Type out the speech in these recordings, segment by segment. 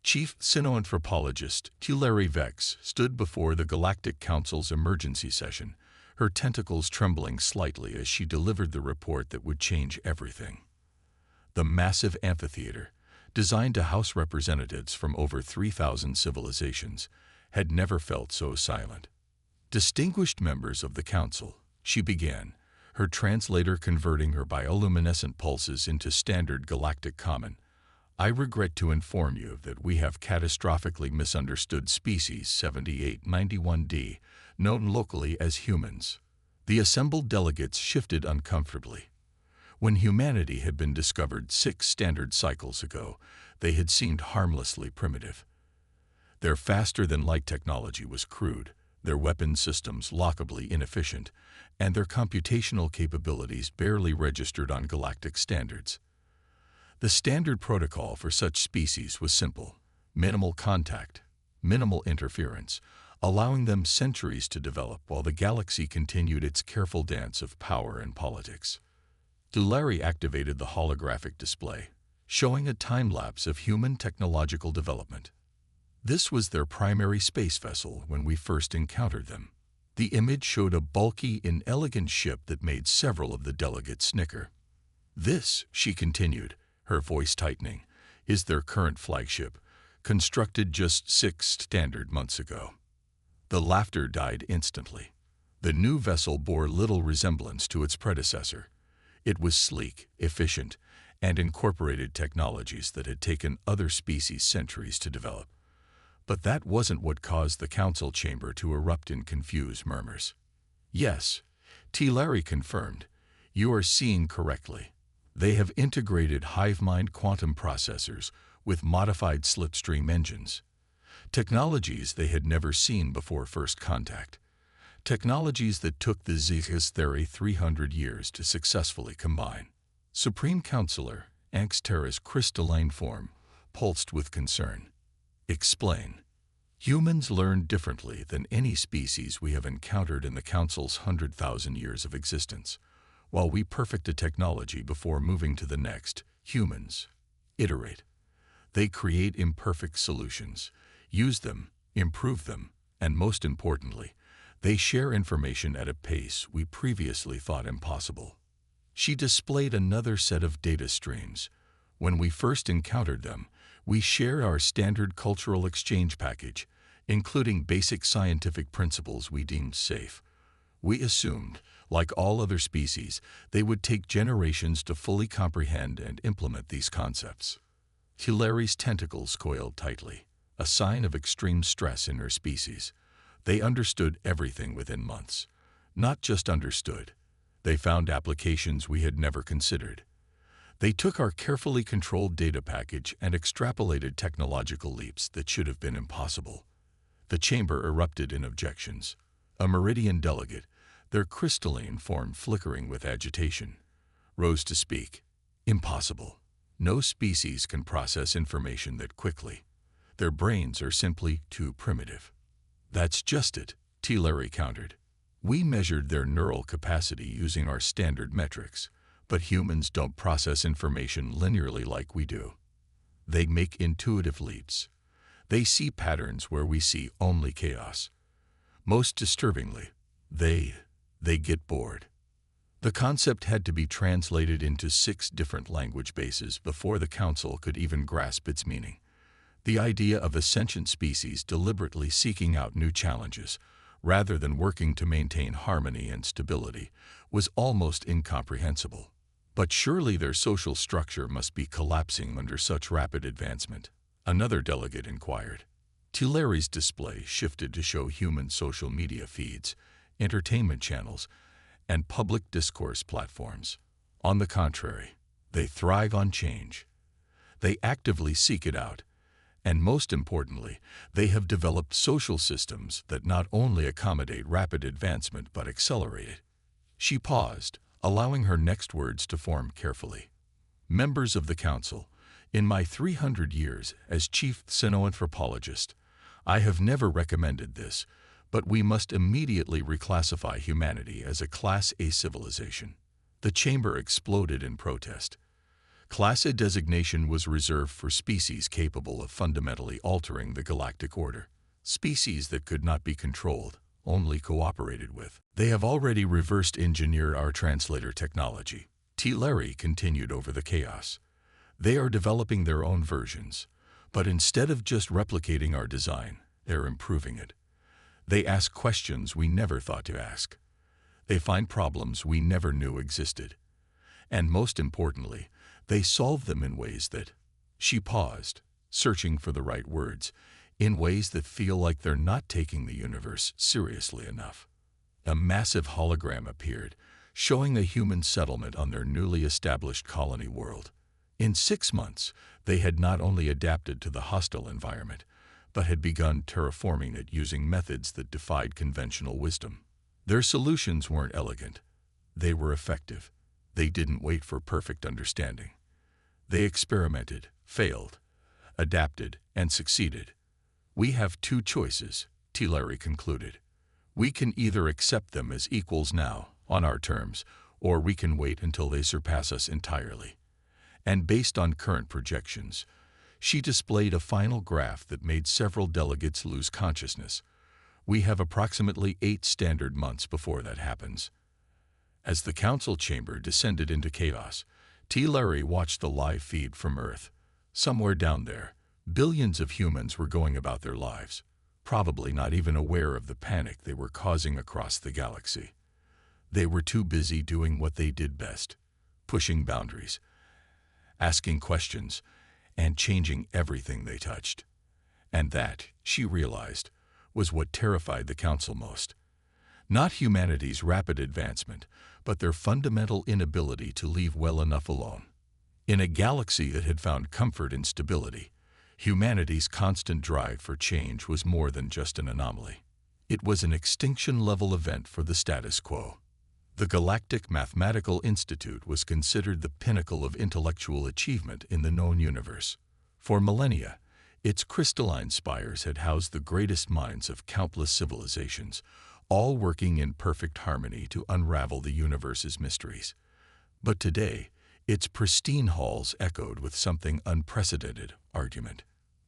Chief Sino-Anthropologist Tulare Vex stood before the Galactic Council's emergency session, her tentacles trembling slightly as she delivered the report that would change everything. The massive amphitheater, designed to house representatives from over 3,000 civilizations, had never felt so silent. Distinguished members of the council, she began, her translator converting her bioluminescent pulses into standard galactic common. I regret to inform you that we have catastrophically misunderstood species 7891D, known locally as humans. The assembled delegates shifted uncomfortably. When humanity had been discovered 6 standard cycles ago, they had seemed harmlessly primitive. Their faster-than-light technology was crude, their weapon systems laughably inefficient, and their computational capabilities barely registered on galactic standards. The standard protocol for such species was simple: minimal contact, minimal interference, allowing them centuries to develop while the galaxy continued its careful dance of power and politics. Tulare activated the holographic display, showing a time-lapse of human technological development. This was their primary space vessel when we first encountered them. The image showed a bulky, inelegant ship that made several of the delegates snicker. This, she continued, her voice tightening, is their current flagship, constructed just 6 standard months ago. The laughter died instantly. The new vessel bore little resemblance to its predecessor. It was sleek, efficient, and incorporated technologies that had taken other species centuries to develop. But that wasn't what caused the council chamber to erupt in confused murmurs. Yes, Tulare confirmed, you are seeing correctly. They have integrated hive-mind quantum processors with modified slipstream engines. Technologies they had never seen before first contact. Technologies that took the Zeus theory 300 years to successfully combine. Supreme Counselor Angstera's crystalline form pulsed with concern. Explain. Humans learn differently than any species we have encountered in the Council's 100,000 years of existence. While we perfect a technology before moving to the next, humans iterate. They create imperfect solutions, use them, improve them, and most importantly, they share information at a pace we previously thought impossible. She displayed another set of data streams. When we first encountered them, we shared our standard cultural exchange package, including basic scientific principles we deemed safe. We assumed, like all other species, they would take generations to fully comprehend and implement these concepts. Tulare's tentacles coiled tightly, a sign of extreme stress in her species. They understood everything within months. Not just understood. They found applications we had never considered. They took our carefully controlled data package and extrapolated technological leaps that should have been impossible. The chamber erupted in objections. A Meridian delegate, their crystalline form flickering with agitation, rose to speak. Impossible. No species can process information that quickly. Their brains are simply too primitive. That's just it, Tulare countered. We measured their neural capacity using our standard metrics, but humans don't process information linearly like we do. They make intuitive leaps. They see patterns where we see only chaos. Most disturbingly, they get bored. The concept had to be translated into 6 different language bases before the council could even grasp its meaning. The idea of a sentient species deliberately seeking out new challenges, rather than working to maintain harmony and stability, was almost incomprehensible. But surely their social structure must be collapsing under such rapid advancement, another delegate inquired. Tulare's display shifted to show human social media feeds, entertainment channels, and public discourse platforms. On the contrary, they thrive on change. They actively seek it out. And most importantly, they have developed social systems that not only accommodate rapid advancement but accelerate it. She paused, allowing her next words to form carefully. Members of the Council, in my 300 years as Chief Sino-Anthropologist, I have never recommended this, but we must immediately reclassify humanity as a Class A civilization. The chamber exploded in protest. Class A designation was reserved for species capable of fundamentally altering the galactic order. Species that could not be controlled, only cooperated with. They have already reversed engineered our translator technology. T. Larry continued over the chaos. They are developing their own versions, but instead of just replicating our design, they're improving it. They ask questions we never thought to ask. They find problems we never knew existed. And most importantly, they solve them in ways that— She paused, searching for the right words, in ways that feel like they're not taking the universe seriously enough. A massive hologram appeared, showing a human settlement on their newly established colony world. In 6 months, they had not only adapted to the hostile environment, but had begun terraforming it using methods that defied conventional wisdom. Their solutions weren't elegant. They were effective. They didn't wait for perfect understanding. They experimented, failed, adapted, and succeeded. We have 2 choices, T. Larry concluded. We can either accept them as equals now, on our terms, or we can wait until they surpass us entirely. And based on current projections, she displayed a final graph that made several delegates lose consciousness. We have approximately 8 standard months before that happens. As the council chamber descended into chaos, T. Larry watched the live feed from Earth. Somewhere down there, billions of humans were going about their lives, probably not even aware of the panic they were causing across the galaxy. They were too busy doing what they did best, pushing boundaries, asking questions, and changing everything they touched. And that, she realized, was what terrified the council most. Not humanity's rapid advancement, but their fundamental inability to leave well enough alone. In a galaxy that had found comfort in stability, humanity's constant drive for change was more than just an anomaly. It was an extinction-level event for the status quo. The Galactic Mathematical Institute was considered the pinnacle of intellectual achievement in the known universe. For millennia, its crystalline spires had housed the greatest minds of countless civilizations, all working in perfect harmony to unravel the universe's mysteries. But today, its pristine halls echoed with something unprecedented: argument.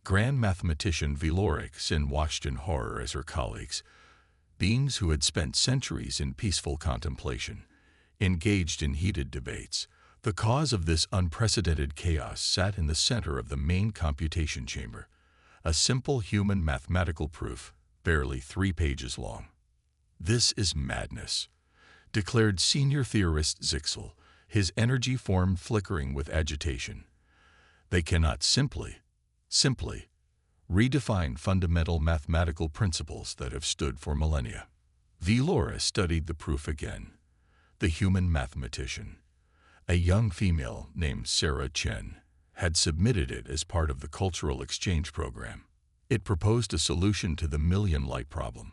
Grand mathematician Veloric Sin watched in horror as her colleagues, beings who had spent centuries in peaceful contemplation, engaged in heated debates. The cause of this unprecedented chaos sat in the center of the main computation chamber, a simple human mathematical proof, barely 3 pages long. "This is madness," declared senior theorist Zixel, his energy form flickering with agitation. "They cannot simply redefine fundamental mathematical principles that have stood for millennia." Velora studied the proof again. The human mathematician, a young female named Sarah Chen, had submitted it as part of the cultural exchange program. It proposed a solution to the million-light problem,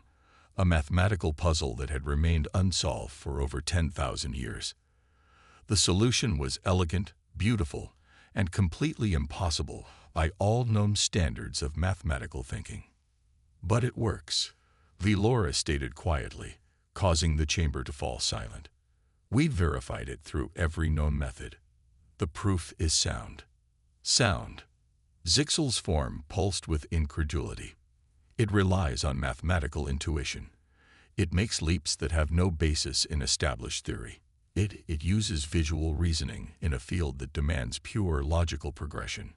a mathematical puzzle that had remained unsolved for over 10,000 years. The solution was elegant, beautiful, and completely impossible by all known standards of mathematical thinking. "But it works," Velora stated quietly, causing the chamber to fall silent. "We've verified it through every known method. The proof is sound." Sound. Zixel's form pulsed with incredulity. "It relies on mathematical intuition. It makes leaps that have no basis in established theory. It uses visual reasoning in a field that demands pure logical progression."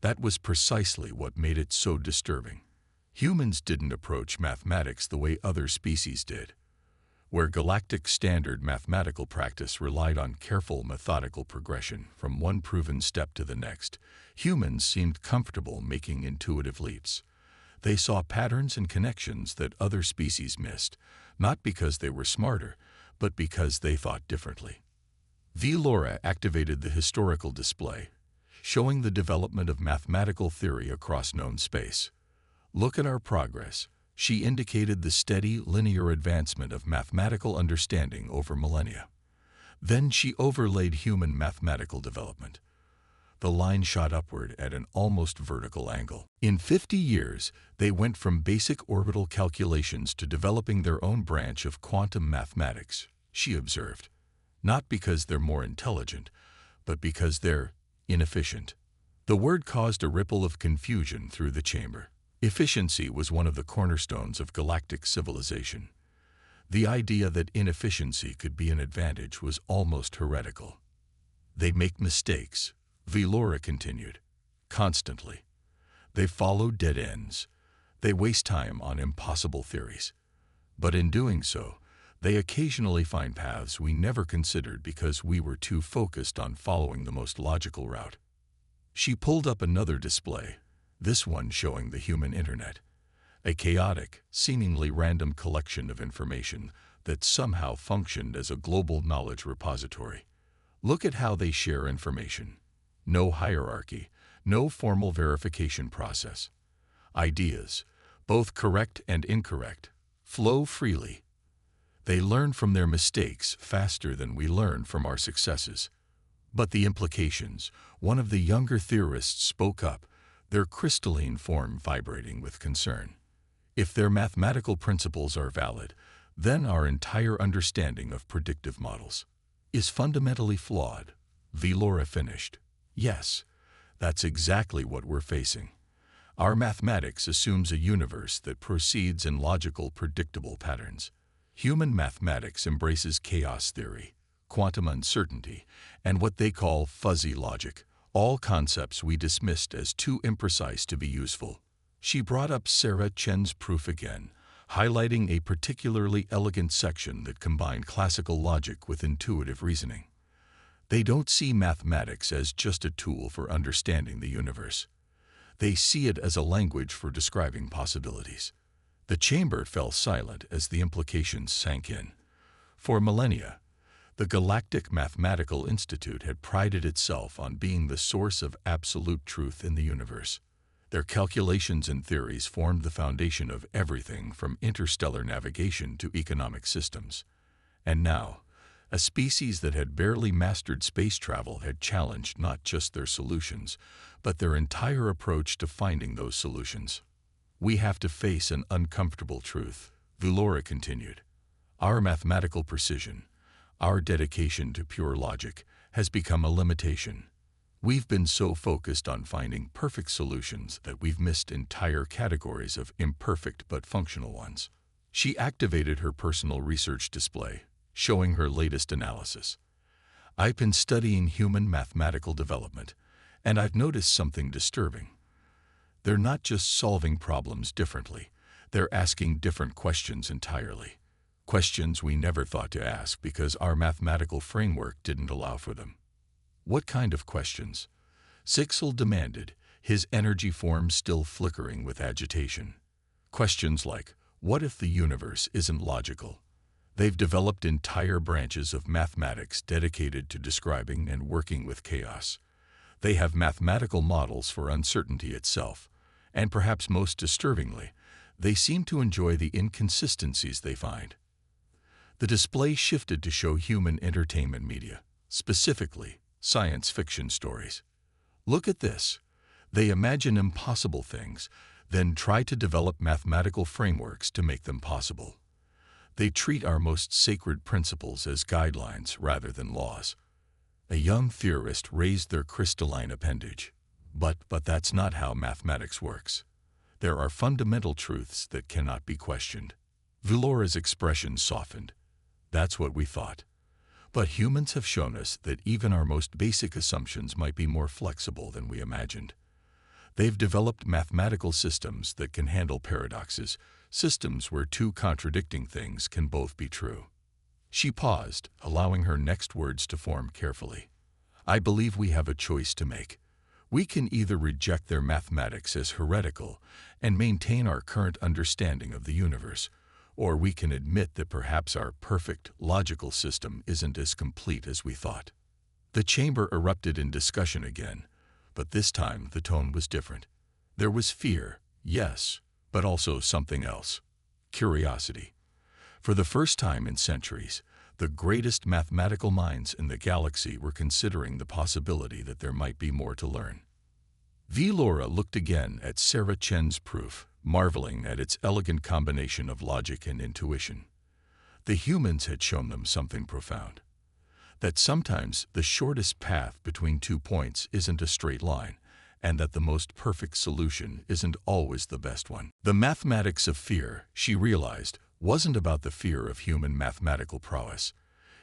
That was precisely what made it so disturbing. Humans didn't approach mathematics the way other species did. Where galactic standard mathematical practice relied on careful methodical progression from one proven step to the next, humans seemed comfortable making intuitive leaps. They saw patterns and connections that other species missed, not because they were smarter, but because they thought differently. Velora activated the historical display, showing the development of mathematical theory across known space. "Look at our progress." She indicated the steady, linear advancement of mathematical understanding over millennia. Then she overlaid human mathematical development. The line shot upward at an almost vertical angle. In 50 years, they went from basic orbital calculations to developing their own branch of quantum mathematics, she observed. Not because they're more intelligent, but because they're inefficient. The word caused a ripple of confusion through the chamber. Efficiency was one of the cornerstones of galactic civilization. The idea that inefficiency could be an advantage was almost heretical. They make mistakes, Velora continued. Constantly. They follow dead ends. They waste time on impossible theories. But in doing so, they occasionally find paths we never considered because we were too focused on following the most logical route. She pulled up another display, this one showing the human internet, a chaotic, seemingly random collection of information that somehow functioned as a global knowledge repository. Look at how they share information. No hierarchy, no formal verification process. Ideas, both correct and incorrect, flow freely. They learn from their mistakes faster than we learn from our successes. But the implications, one of the younger theorists spoke up, their crystalline form vibrating with concern. If their mathematical principles are valid, then our entire understanding of predictive models is fundamentally flawed. Velora finished. Yes, that's exactly what we're facing. Our mathematics assumes a universe that proceeds in logical, predictable patterns. Human mathematics embraces chaos theory, quantum uncertainty, and what they call fuzzy logic, all concepts we dismissed as too imprecise to be useful. She brought up Sarah Chen's proof again, highlighting a particularly elegant section that combined classical logic with intuitive reasoning. They don't see mathematics as just a tool for understanding the universe. They see it as a language for describing possibilities. The chamber fell silent as the implications sank in. For millennia, the Galactic Mathematical Institute had prided itself on being the source of absolute truth in the universe. Their calculations and theories formed the foundation of everything from interstellar navigation to economic systems. And now, a species that had barely mastered space travel had challenged not just their solutions, but their entire approach to finding those solutions. We have to face an uncomfortable truth, Velora continued. Our mathematical precision, our dedication to pure logic, has become a limitation. We've been so focused on finding perfect solutions that we've missed entire categories of imperfect but functional ones. She activated her personal research display, showing her latest analysis. I've been studying human mathematical development, and I've noticed something disturbing. They're not just solving problems differently, they're asking different questions entirely. Questions we never thought to ask because our mathematical framework didn't allow for them. What kind of questions? Sixel demanded, his energy form still flickering with agitation. Questions like, what if the universe isn't logical? They've developed entire branches of mathematics dedicated to describing and working with chaos. They have mathematical models for uncertainty itself, and perhaps most disturbingly, they seem to enjoy the inconsistencies they find. The display shifted to show human entertainment media, specifically science fiction stories. Look at this. They imagine impossible things, then try to develop mathematical frameworks to make them possible. They treat our most sacred principles as guidelines rather than laws. A young theorist raised their crystalline appendage. But that's not how mathematics works. There are fundamental truths that cannot be questioned. Velora's expression softened. That's what we thought. But humans have shown us that even our most basic assumptions might be more flexible than we imagined. They've developed mathematical systems that can handle paradoxes, systems where two contradicting things can both be true. She paused, allowing her next words to form carefully. I believe we have a choice to make. We can either reject their mathematics as heretical and maintain our current understanding of the universe, or we can admit that perhaps our perfect, logical system isn't as complete as we thought. The chamber erupted in discussion again, but this time the tone was different. There was fear, yes, but also something else. Curiosity. For the first time in centuries, the greatest mathematical minds in the galaxy were considering the possibility that there might be more to learn. Velora looked again at Sarah Chen's proof, marveling at its elegant combination of logic and intuition. The humans had shown them something profound. that sometimes the shortest path between 2 points isn't a straight line, and that the most perfect solution isn't always the best one. The mathematics of fear, she realized, wasn't about the fear of human mathematical prowess.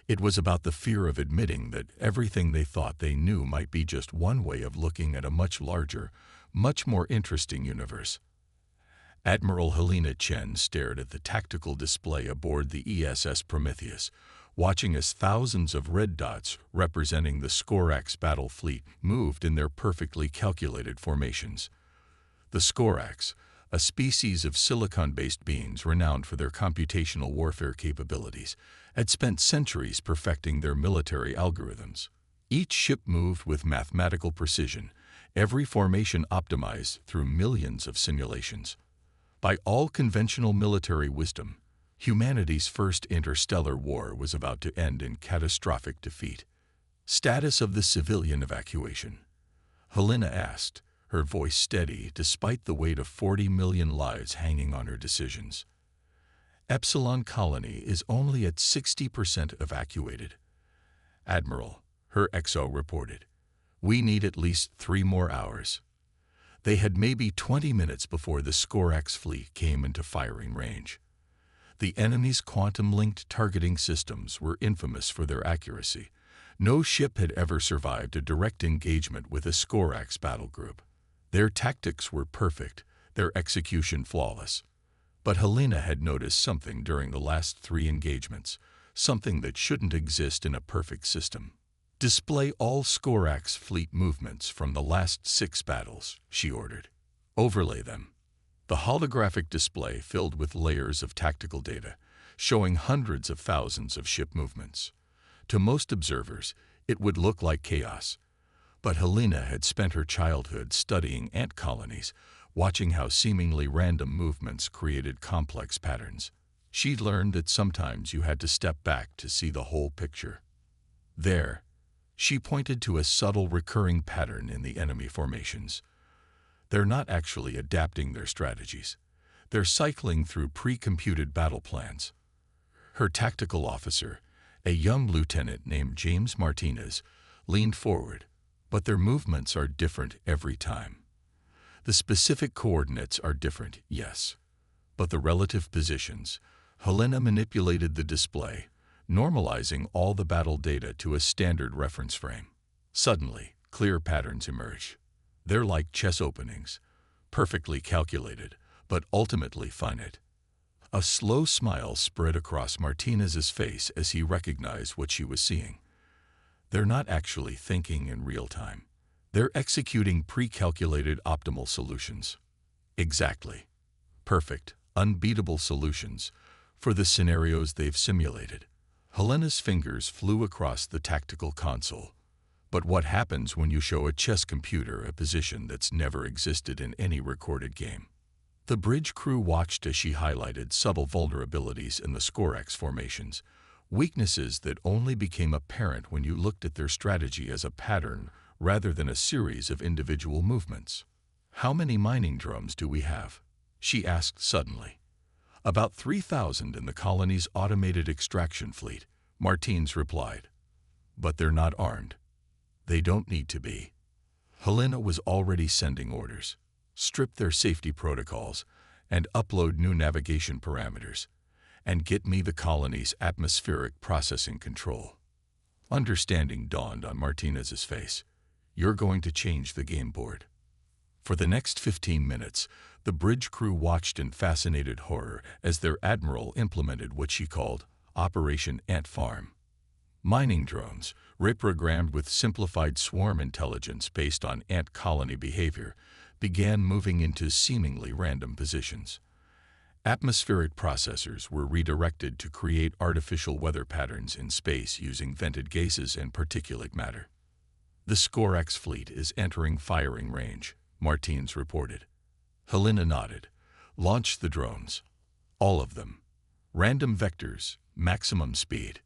It was about the fear of admitting that everything they thought they knew might be just one way of looking at a much larger, much more interesting universe. Admiral Helena Chen stared at the tactical display aboard the ESS Prometheus, watching as thousands of red dots representing the Skorax battle fleet moved in their perfectly calculated formations. The Skorax, a species of silicon-based beings renowned for their computational warfare capabilities, had spent centuries perfecting their military algorithms. Each ship moved with mathematical precision, every formation optimized through millions of simulations. By all conventional military wisdom, humanity's first interstellar war was about to end in catastrophic defeat. Status of the civilian evacuation? Helena asked, her voice steady despite the weight of 40 million lives hanging on her decisions. Epsilon Colony is only at 60% evacuated. Admiral, her XO reported. We need at least 3 more hours. They had maybe 20 minutes before the Skorax fleet came into firing range. The enemy's quantum-linked targeting systems were infamous for their accuracy. No ship had ever survived a direct engagement with a Skorax battle group. Their tactics were perfect, their execution flawless. But Helena had noticed something during the last 3 engagements, something that shouldn't exist in a perfect system. Display all Skorax fleet movements from the last 6 battles, she ordered. Overlay them. The holographic display filled with layers of tactical data, showing hundreds of thousands of ship movements. To most observers, it would look like chaos. But Helena had spent her childhood studying ant colonies, watching how seemingly random movements created complex patterns. She'd learned that sometimes you had to step back to see the whole picture. There, she pointed to a subtle recurring pattern in the enemy formations. They're not actually adapting their strategies. They're cycling through pre-computed battle plans. Her tactical officer, a young lieutenant named James Martinez, leaned forward, but their movements are different every time. The specific coordinates are different, yes, but the relative positions. Helena manipulated the display, normalizing all the battle data to a standard reference frame. Suddenly, clear patterns emerge. They're like chess openings, perfectly calculated, but ultimately finite. A slow smile spread across Martinez's face as he recognized what she was seeing. They're not actually thinking in real time. They're executing pre-calculated optimal solutions. Exactly. Perfect, unbeatable solutions for the scenarios they've simulated. Helena's fingers flew across the tactical console. But what happens when you show a chess computer a position that's never existed in any recorded game? The bridge crew watched as she highlighted subtle vulnerabilities in the Skorax formations, weaknesses that only became apparent when you looked at their strategy as a pattern rather than a series of individual movements. How many mining drones do we have? She asked suddenly. About 3,000 in the colony's automated extraction fleet, Martins replied. But they're not armed. They don't need to be. Helena was already sending orders. Strip their safety protocols and upload new navigation parameters, and get me the colony's atmospheric processing control. Understanding dawned on Martinez's face. You're going to change the game board. For the next 15 minutes, the bridge crew watched in fascinated horror as their admiral implemented what she called Operation Ant Farm. Mining drones, reprogrammed with simplified swarm intelligence based on ant colony behavior, began moving into seemingly random positions. Atmospheric processors were redirected to create artificial weather patterns in space using vented gases and particulate matter. The Skorax fleet is entering firing range, Martins reported. Helena nodded. Launch the drones. All of them. Random vectors, maximum speed.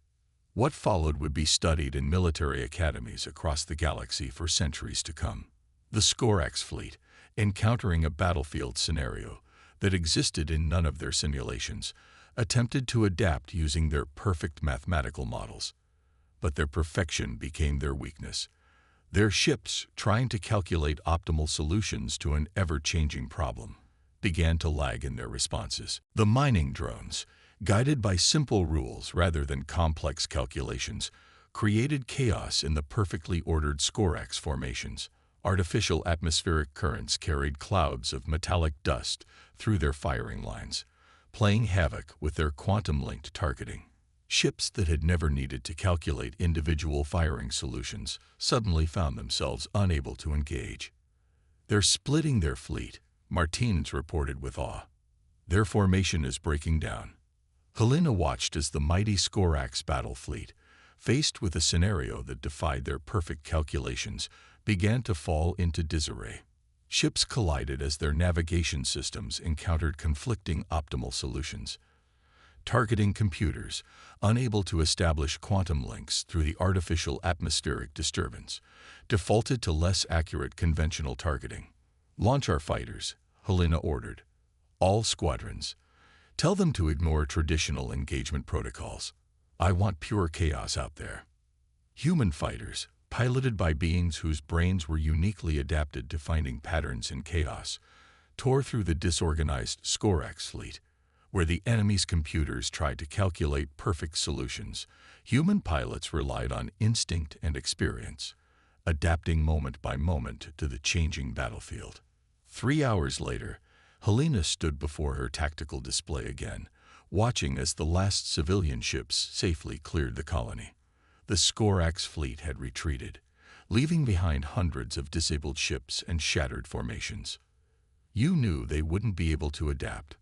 What followed would be studied in military academies across the galaxy for centuries to come. The Skorax fleet, encountering a battlefield scenario that existed in none of their simulations, attempted to adapt using their perfect mathematical models. But their perfection became their weakness. Their ships, trying to calculate optimal solutions to an ever-changing problem, began to lag in their responses. The mining drones, guided by simple rules rather than complex calculations, created chaos in the perfectly ordered Skorax formations. Artificial atmospheric currents carried clouds of metallic dust through their firing lines, playing havoc with their quantum-linked targeting. Ships that had never needed to calculate individual firing solutions suddenly found themselves unable to engage. "They're splitting their fleet," Martinez reported with awe. "Their formation is breaking down." Helena watched as the mighty Skorax battle fleet, faced with a scenario that defied their perfect calculations, began to fall into disarray. Ships collided as their navigation systems encountered conflicting optimal solutions. Targeting computers, unable to establish quantum links through the artificial atmospheric disturbance, defaulted to less accurate conventional targeting. "Launch our fighters," Helena ordered. "All squadrons. Tell them to ignore traditional engagement protocols. I want pure chaos out there." Human fighters, piloted by beings whose brains were uniquely adapted to finding patterns in chaos, tore through the disorganized Skorax fleet. Where the enemy's computers tried to calculate perfect solutions, human pilots relied on instinct and experience, adapting moment by moment to the changing battlefield. 3 hours later, Helena stood before her tactical display again, watching as the last civilian ships safely cleared the colony. The Skorax fleet had retreated, leaving behind hundreds of disabled ships and shattered formations. "You knew they wouldn't be able to adapt,"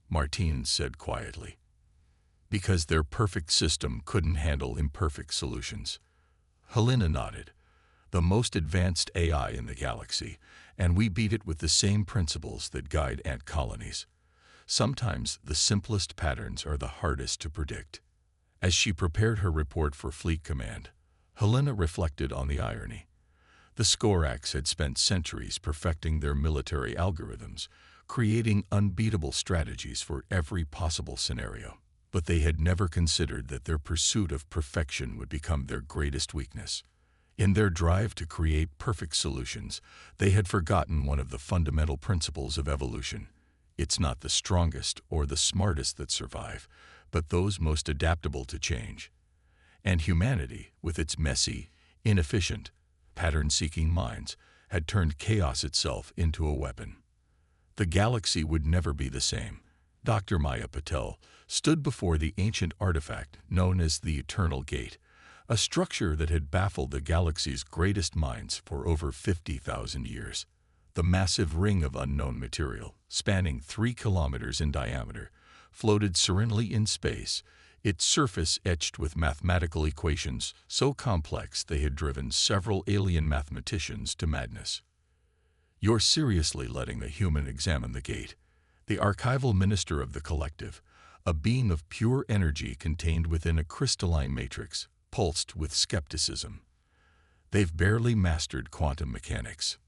Martinez said quietly. "Because their perfect system couldn't handle imperfect solutions." Helena nodded. "The most advanced AI in the galaxy, and we beat it with the same principles that guide ant colonies. Sometimes the simplest patterns are the hardest to predict." As she prepared her report for Fleet Command, Helena reflected on the irony. The Skorax had spent centuries perfecting their military algorithms, creating unbeatable strategies for every possible scenario. But they had never considered that their pursuit of perfection would become their greatest weakness. In their drive to create perfect solutions, they had forgotten one of the fundamental principles of evolution. It's not the strongest or the smartest that survive, but those most adaptable to change. And humanity, with its messy, inefficient, pattern-seeking minds, had turned chaos itself into a weapon. The galaxy would never be the same. Dr. Maya Patel stood before the ancient artifact known as the Eternal Gate, a structure that had baffled the galaxy's greatest minds for over 50,000 years. The massive ring of unknown material, spanning 3 kilometers in diameter, floated serenely in space, its surface etched with mathematical equations so complex they had driven several alien mathematicians to madness. "You're seriously letting the human examine the gate?" The archival minister of the collective, a being of pure energy contained within a crystalline matrix, pulsed with skepticism. "They've barely mastered quantum mechanics."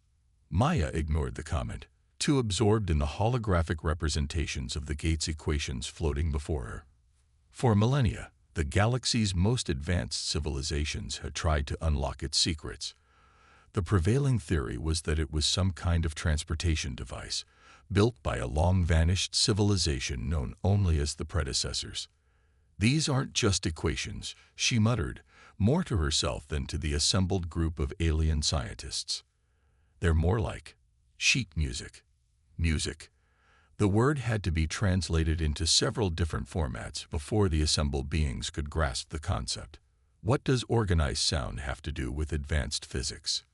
Maya ignored the comment, too absorbed in the holographic representations of the gate's equations floating before her. For millennia, the galaxy's most advanced civilizations had tried to unlock its secrets. The prevailing theory was that it was some kind of transportation device, built by a long-vanished civilization known only as the predecessors. "These aren't just equations," she muttered, more to herself than to the assembled group of alien scientists. "They're more like sheet music." Music. The word had to be translated into several different formats before the assembled beings could grasp the concept. What does organized sound have to do with advanced physics?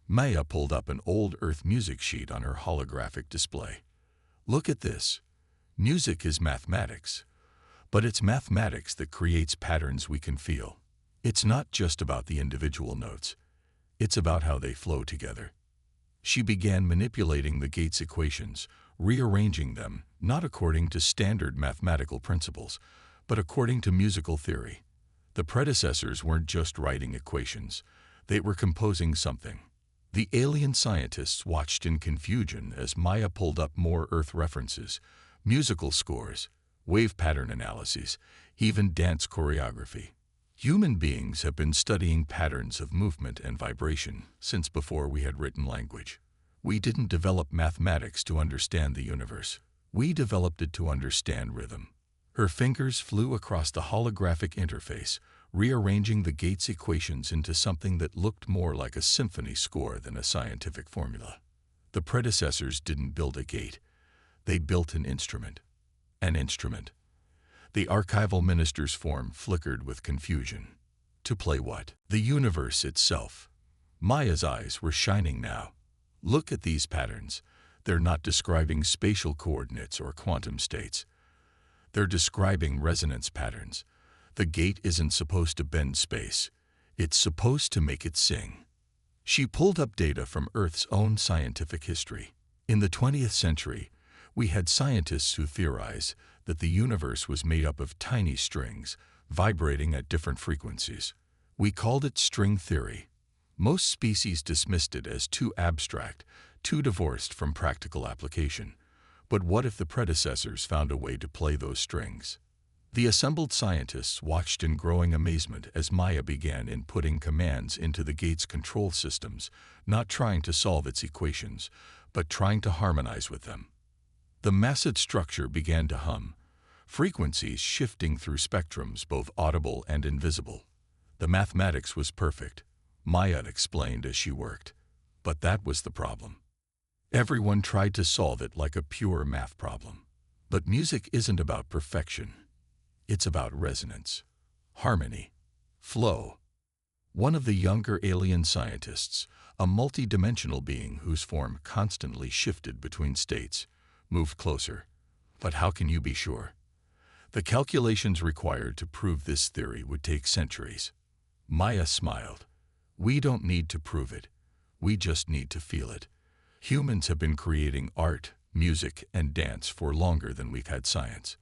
Maya pulled up an old Earth music sheet on her holographic display. "Look at this. Music is mathematics, but it's mathematics that creates patterns we can feel. It's not just about the individual notes. It's about how they flow together." She began manipulating the gate's equations, rearranging them, not according to standard mathematical principles, but according to musical theory. The predecessors weren't just writing equations. They were composing something. The alien scientists watched in confusion as Maya pulled up more Earth references, musical scores, wave pattern analyses, even dance choreography. Human beings have been studying patterns of movement and vibration since before we had written language. We didn't develop mathematics to understand the universe. We developed it to understand rhythm. Her fingers flew across the holographic interface, rearranging the gate's equations into something that looked more like a symphony score than a scientific formula. The predecessors didn't build a gate. They built an instrument. An instrument. The archival minister's form flickered with confusion. To play what? The universe itself. Maya's eyes were shining now. Look at these patterns. They're not describing spatial coordinates or quantum states. They're describing resonance patterns. The gate isn't supposed to bend space. It's supposed to make it sing. She pulled up data from Earth's own scientific history. In the 20th century, we had scientists who theorized that the universe was made up of tiny strings, vibrating at different frequencies. We called it string theory. Most species dismissed it as too abstract, too divorced from practical application. But what if the predecessors found a way to play those strings? The assembled scientists watched in growing amazement as Maya began inputting commands into the gate's control systems, not trying to solve its equations, but trying to harmonize with them. The massive structure began to hum, frequencies shifting through spectrums both audible and invisible. The mathematics was perfect, Maya explained as she worked. But that was the problem. Everyone tried to solve it like a pure math problem. But music isn't about perfection. It's about resonance, harmony, flow. One of the younger alien scientists, a multi-dimensional being whose form constantly shifted between states, moved closer. But how can you be sure? The calculations required to prove this theory would take centuries. Maya smiled. We don't need to prove it. We just need to feel it. Humans have been creating art, music, and dance for longer than we've had science.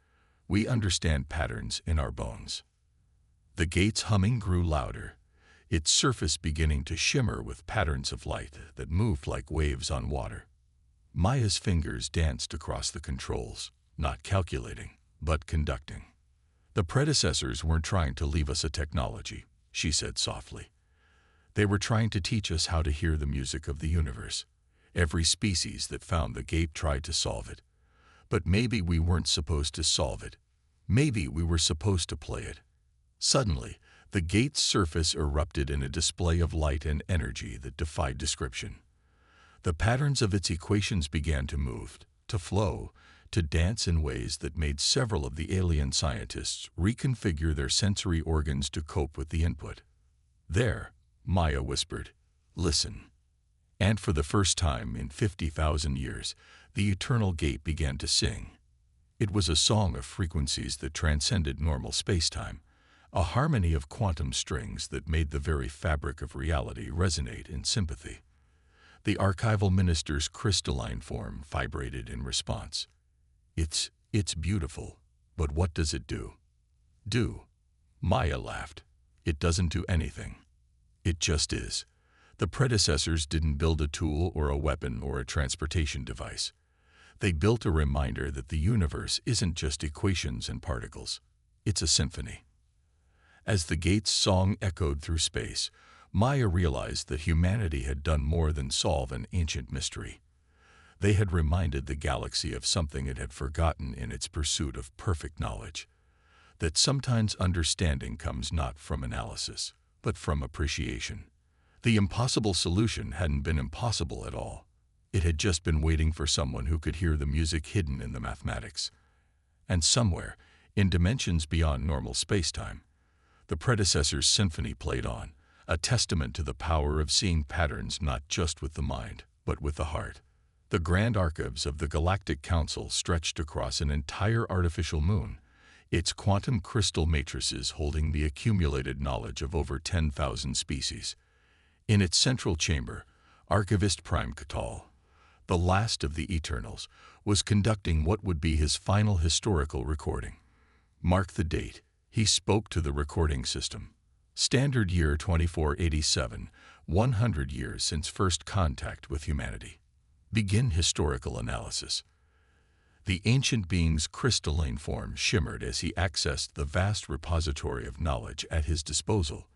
We understand patterns in our bones. The gate's humming grew louder, its surface beginning to shimmer with patterns of light that moved like waves on water. Maya's fingers danced across the controls, not calculating, but conducting. The predecessors weren't trying to leave us a technology, she said softly. They were trying to teach us how to hear the music of the universe. Every species that found the gate tried to solve it. But maybe we weren't supposed to solve it. Maybe we were supposed to play it. Suddenly, the gate's surface erupted in a display of light and energy that defied description. The patterns of its equations began to move, to flow, to dance in ways that made several of the alien scientists reconfigure their sensory organs to cope with the input. There, Maya whispered, listen. And for the first time in 50,000 years, the eternal gate began to sing. It was a song of frequencies that transcended normal space-time, a harmony of quantum strings that made the very fabric of reality resonate in sympathy. The archival minister's crystalline form vibrated in response. It's beautiful, but what does it do? Do? Maya laughed. It doesn't do anything. It just is. The predecessors didn't build a tool or a weapon or a transportation device. They built a reminder that the universe isn't just equations and particles. It's a symphony. As the gate's song echoed through space, Maya realized that humanity had done more than solve an ancient mystery. They had reminded the galaxy of something it had forgotten in its pursuit of perfect knowledge. That sometimes understanding comes not from analysis, but from appreciation. The impossible solution hadn't been impossible at all. It had just been waiting for someone who could hear the music hidden in the mathematics. And somewhere, in dimensions beyond normal space-time, the predecessor's symphony played on, a testament to the power of seeing patterns not just with the mind, but with the heart. The grand archives of the Galactic Council stretched across an entire artificial moon, its quantum crystal matrices holding the accumulated knowledge of over 10,000 species. In its central chamber, Archivist Prime Catal, the last of the Eternals, was conducting what would be his final historical recording. Mark the date. He spoke to the recording system. Standard year 2487, 100 years since first contact with humanity. Begin historical analysis. The ancient being's crystalline form shimmered as he accessed the vast repository of knowledge at his disposal.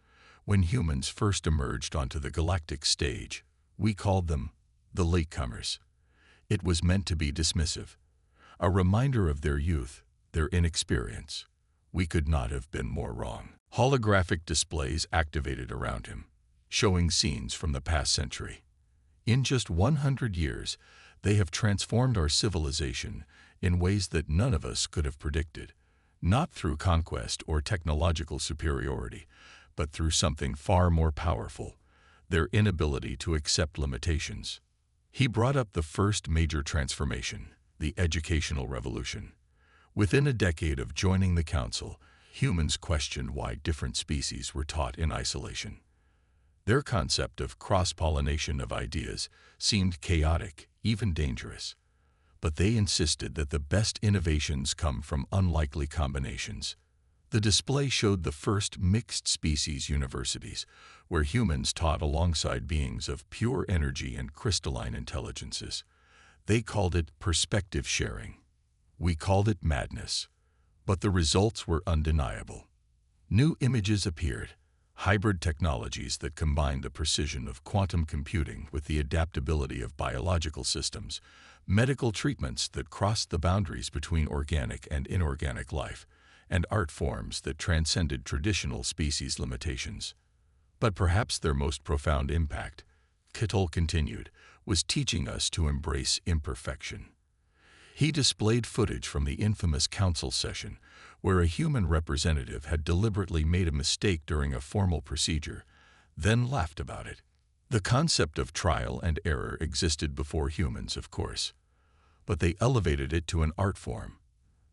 When humans first emerged onto the galactic stage, we called them the latecomers. It was meant to be dismissive, a reminder of their youth, their inexperience. We could not have been more wrong. Holographic displays activated around him, showing scenes from the past century. In just 100 years, they have transformed our civilization in ways that none of us could have predicted, not through conquest or technological superiority, but through something far more powerful, their inability to accept limitations. He brought up the first major transformation, the educational revolution. Within a decade of joining the Council, humans questioned why different species were taught in isolation. Their concept of cross-pollination of ideas seemed chaotic, even dangerous. But they insisted that the best innovations come from unlikely combinations. The display showed the first mixed-species universities, where humans taught alongside beings of pure energy and crystalline intelligences. They called it perspective sharing. We called it madness. But the results were undeniable. New images appeared, hybrid technologies that combined the precision of quantum computing with the adaptability of biological systems, medical treatments that crossed the boundaries between organic and inorganic life, and art forms that transcended traditional species limitations. But perhaps their most profound impact, Kittel continued, was teaching us to embrace imperfection. He displayed footage from the infamous council session, where a human representative had deliberately made a mistake during a formal procedure, then laughed about it. The concept of trial and error existed before humans, of course, but they elevated it to an art form.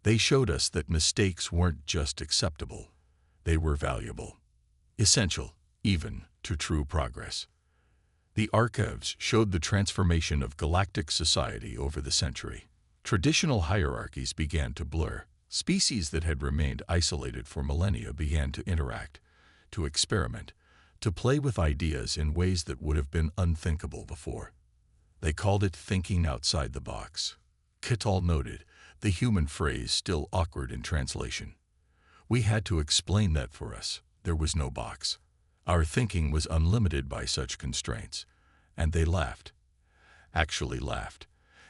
They showed us that mistakes weren't just acceptable, they were valuable, essential, even, to true progress. The archives showed the transformation of galactic society over the century. Traditional hierarchies began to blur. Species that had remained isolated for millennia began to interact, to experiment, to play with ideas in ways that would have been unthinkable before. They called it thinking outside the box. Kittel noted, the human phrase still awkward in translation. We had to explain that for us. There was no box. Our thinking was unlimited by such constraints. And they laughed. Actually laughed.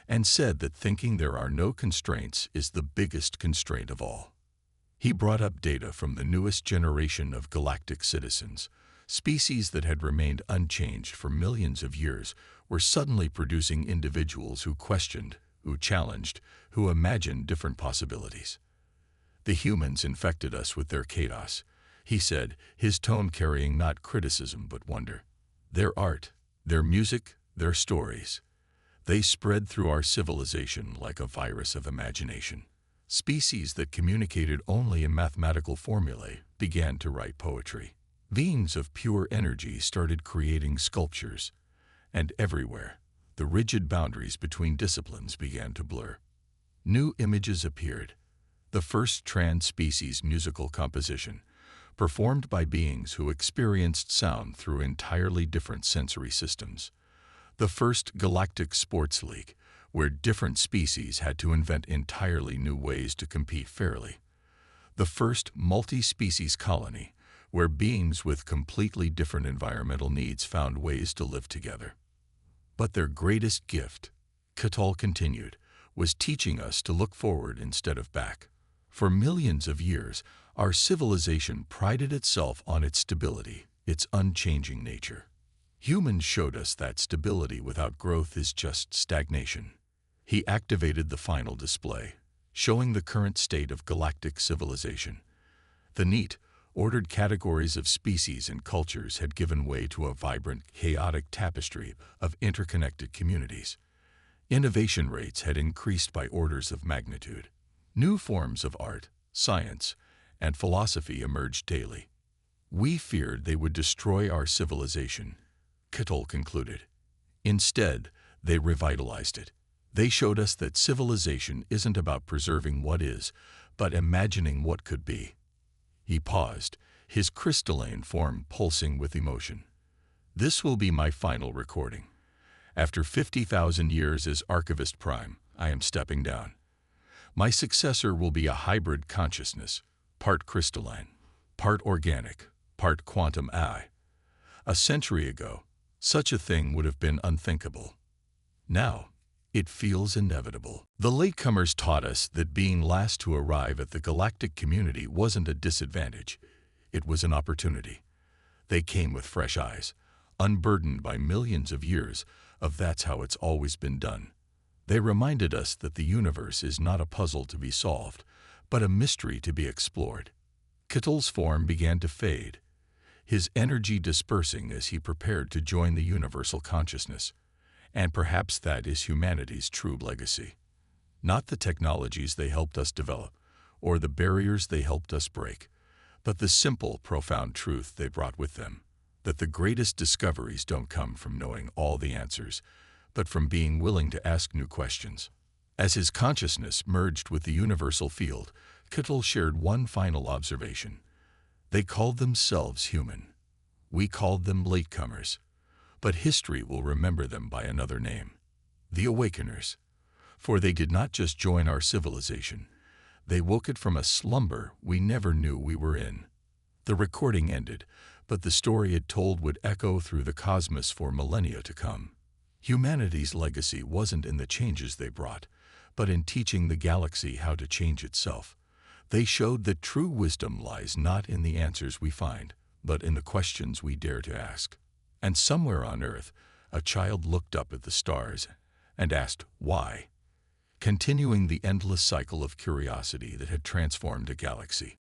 And said that thinking there are no constraints is the biggest constraint of all. He brought up data from the newest generation of galactic citizens. Species that had remained unchanged for millions of years were suddenly producing individuals who questioned, who challenged, who imagined different possibilities. The humans infected us with their chaos, he said, his tone carrying not criticism but wonder. Their art, their music, their stories. They spread through our civilization like a virus of imagination. Species that communicated only in mathematical formulae began to write poetry. Beings of pure energy started creating sculptures. And everywhere, the rigid boundaries between disciplines began to blur. New images appeared. The first trans-species musical composition, performed by beings who experienced sound through entirely different sensory systems. The first galactic sports league, where different species had to invent entirely new ways to compete fairly. The first multi-species colony, where beings with completely different environmental needs found ways to live together. But their greatest gift, Kittel continued, was teaching us to look forward instead of back. For millions of years, our civilization prided itself on its stability, its unchanging nature. Humans showed us that stability without growth is just stagnation. He activated the final display, showing the current state of galactic civilization. The neat, ordered categories of species and cultures had given way to a vibrant, chaotic tapestry of interconnected communities. Innovation rates had increased by orders of magnitude. New forms of art, science, and philosophy emerged daily. We feared they would destroy our civilization, Kittel concluded. Instead, they revitalized it. They showed us that civilization isn't about preserving what is, but imagining what could be. He paused, his crystalline form pulsing with emotion. This will be my final recording. After 50,000 years as Archivist Prime, I am stepping down. My successor will be a hybrid consciousness, part crystalline, part organic, part quantum AI. A century ago, such a thing would have been unthinkable. Now, it feels inevitable. The latecomers taught us that being last to arrive at the galactic community wasn't a disadvantage. It was an opportunity. They came with fresh eyes, unburdened by millions of years of that's how it's always been done. They reminded us that the universe is not a puzzle to be solved, but a mystery to be explored. Kittl's form began to fade, his energy dispersing as he prepared to join the universal consciousness. And perhaps that is humanity's true legacy. Not the technologies they helped us develop, or the barriers they helped us break, but the simple, profound truth they brought with them, that the greatest discoveries don't come from knowing all the answers, but from being willing to ask new questions. As his consciousness merged with the universal field, Kittle shared one final observation. They called themselves human. We called them latecomers. But history will remember them by another name, the Awakeners. For they did not just join our civilization, they woke it from a slumber we never knew we were in. The recording ended, but the story it told would echo through the cosmos for millennia to come. Humanity's legacy wasn't in the changes they brought, but in teaching the galaxy how to change itself. They showed that true wisdom lies not in the answers we find, but in the questions we dare to ask. And somewhere on Earth, a child looked up at the stars and asked, why? Continuing the endless cycle of curiosity that had transformed a galaxy.